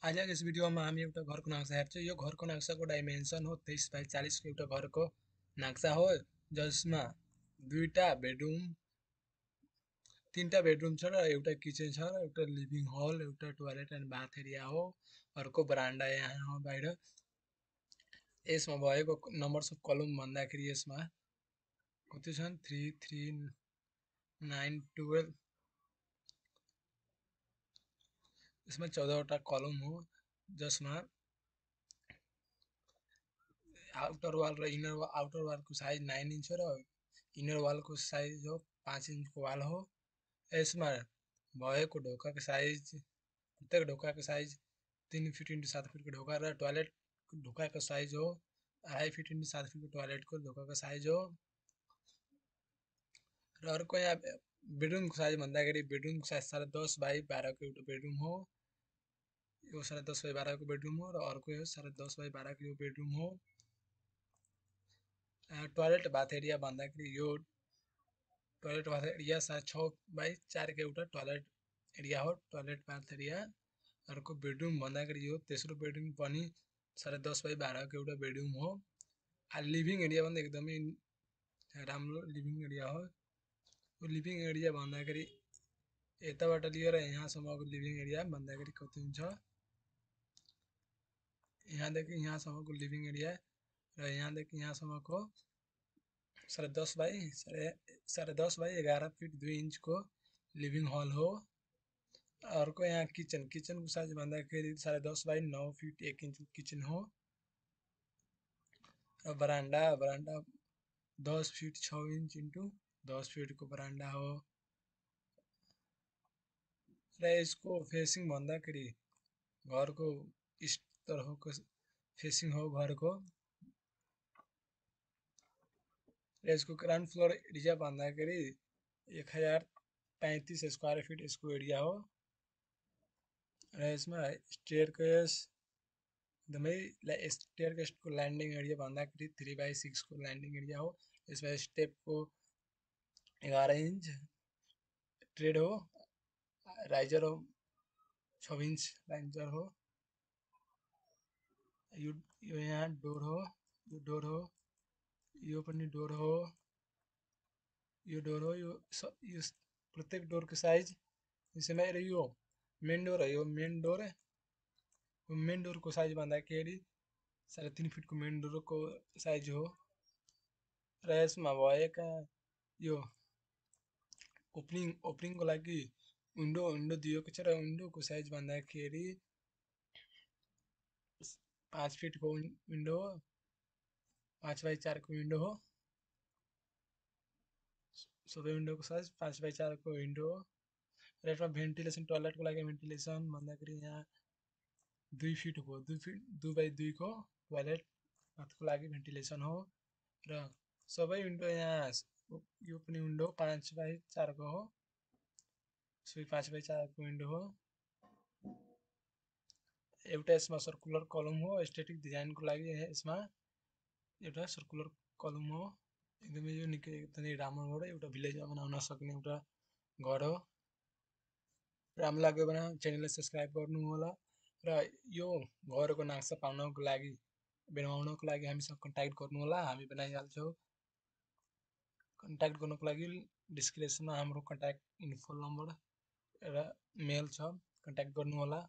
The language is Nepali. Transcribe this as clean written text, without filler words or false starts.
आज यस भिडियोमा हामी एउटा घरको नक्सा हेर्छौँ। यो घरको नक्साको डाइमेन्सन हो 23 बाइ 40 को एउटा घरको नक्सा हो, जसमा दुईटा बेडरुम, तीनटा बेडरुम छ र एउटा किचन छ र एउटा लिभिङ हल, एउटा टोयलेट एन्ड बाथ एरिया हो। अर्को बरान्डा यहाँ हो बाहिर। यसमा भएको नम्बर्स अफ कलम भन्दाखेरि यसमा कति छन् 3 3 9 12, यसमा 14 वटा कलम हो, जसमा आउटर वाल र इनर वाल, आउटर वालको साइज 9 इन्च हो र इनर वालको साइज हो 5 इन्चको वाल हो। यसमा भएको ढोकाको साइज, प्रत्येक ढोकाको साइज 3 फिट इन्टु 7 फिटको ढोका र टोयलेट ढोकाको साइज हो 2.5 फिट इन्टु 7 फिटको टोयलेटको ढोकाको साइज हो। र अर्को यहाँ बेडरुमको साइज भन्दाखेरि बेडरुमको साइज 10.5 बाइ 12 को एउटा बेडरुम हो। यो 10.5 बाइ 12 को बेडरुम हो र अर्को यो 10.5 बाइ 12 को यो बेडरुम हो। टोयलेट बाथ एरिया भन्दाखेरि यो टोयलेट बाथ एरिया 6 बाइ 4 को एउटा टोयलेट एरिया हो, टोयलेट बाथ एरिया। अर्को बेडरुम भन्दाखेरि यो तेस्रो बेडरुम पनि 10.5 बाइ 12 को एउटा बेडरुम हो। लिभिङ एरिया भन्दा एकदमै राम्रो लिभिङ एरिया हो। यो लिभिङ एरिया भन्दाखेरि यताबाट लिएर यहाँसम्मको लिभिङ एरिया भन्दाखेरि कति हुन्छ, यहाँदेखि यहाँसम्मको लिभिङ एरिया र यहाँदेखि यहाँसम्मको 10.5 बाइ 11 फिट 2 इन्चको लिभिङ हल हो। अर्को यहाँ किचनको साइज भन्दाखेरि 10.5 बाइ 9 फिट 1 इन्चको किचन हो। र बरान्डा 10 फिट 6 इन्च इन्टु 10 फिटको बरान्डा हो। र यसको फेसिङ भन्दाखेरि घरको इस्ट तर्फको फेसिङ हो घरको। यसको ग्राउन्ड फ्लोर एरिया भन्दाखेरि 1035 स्क्वायर फिट यसको एरिया हो। र यसमा स्टेयरकेस एकदमै स्टेयरकेसको ल्यान्डिङ एरिया भन्दाखेरि 3 बाइ 6 को ल्यान्डिङ एरिया हो। यसमा स्टेपको 11 इन्च ट्रेड हो, राइजर हो 6 इन्च राइजर हो। यो यहाँ डोर हो, यो डोर हो, यो पनि डोर हो, यो डोर हो। यो प्रत्येक डोरको साइज यसैमा। र यो मेन डोर हो, यो मेन डोर। मेन डोरको साइज भन्दाखेरि 3.5 फिटको मेन डोरको साइज हो। र यसमा भएका यो ओपनिङको लागि विन्डो दिएको छ र विन्डोको साइज भन्दाखेरि 5 फिटको विन्डो हो, 5 बाइ 4 को विन्डो हो। सबै विन्डोको साइज 5 बाइ 4 को विन्डो हो। र यसमा भेन्टिलेसन, टोयलेटको लागि भेन्टिलेसन भन्दाखेरि यहाँ 2 फिटको 2 बाइ 2 को टोयलेट बाथको लागि भेन्टिलेसन हो। र सबै विन्डो यहाँ यो पनि विन्डो 5 बाइ 4 को हो, सबै 5 बाइ 4 को विन्डो हो। एउटा यसमा सर्कुलर कलम हो, एस्थेटिक डिजाइनको लागि यसमा एउटा सर्कुलर कलम हो। एकदमै यो निकै एकदमै राम्रो हो र एउटा भिलेजमा बनाउन सक्ने एउटा घर हो। राम्रो लाग्यो भने च्यानललाई सब्स्क्राइब गर्नु होला र यो घरको नक्सा पाउनको लागि, बनाउनको लागि हामीसँग कन्ट्याक्ट गर्नु होला, हामी बनाइहाल्छौँ। कन्ट्याक्ट गर्नको लागि डिस्क्रिप्सनमा हाम्रो कन्ट्याक्ट इन्फो नम्बर र मेल छ, कन्ट्याक्ट गर्नु होला।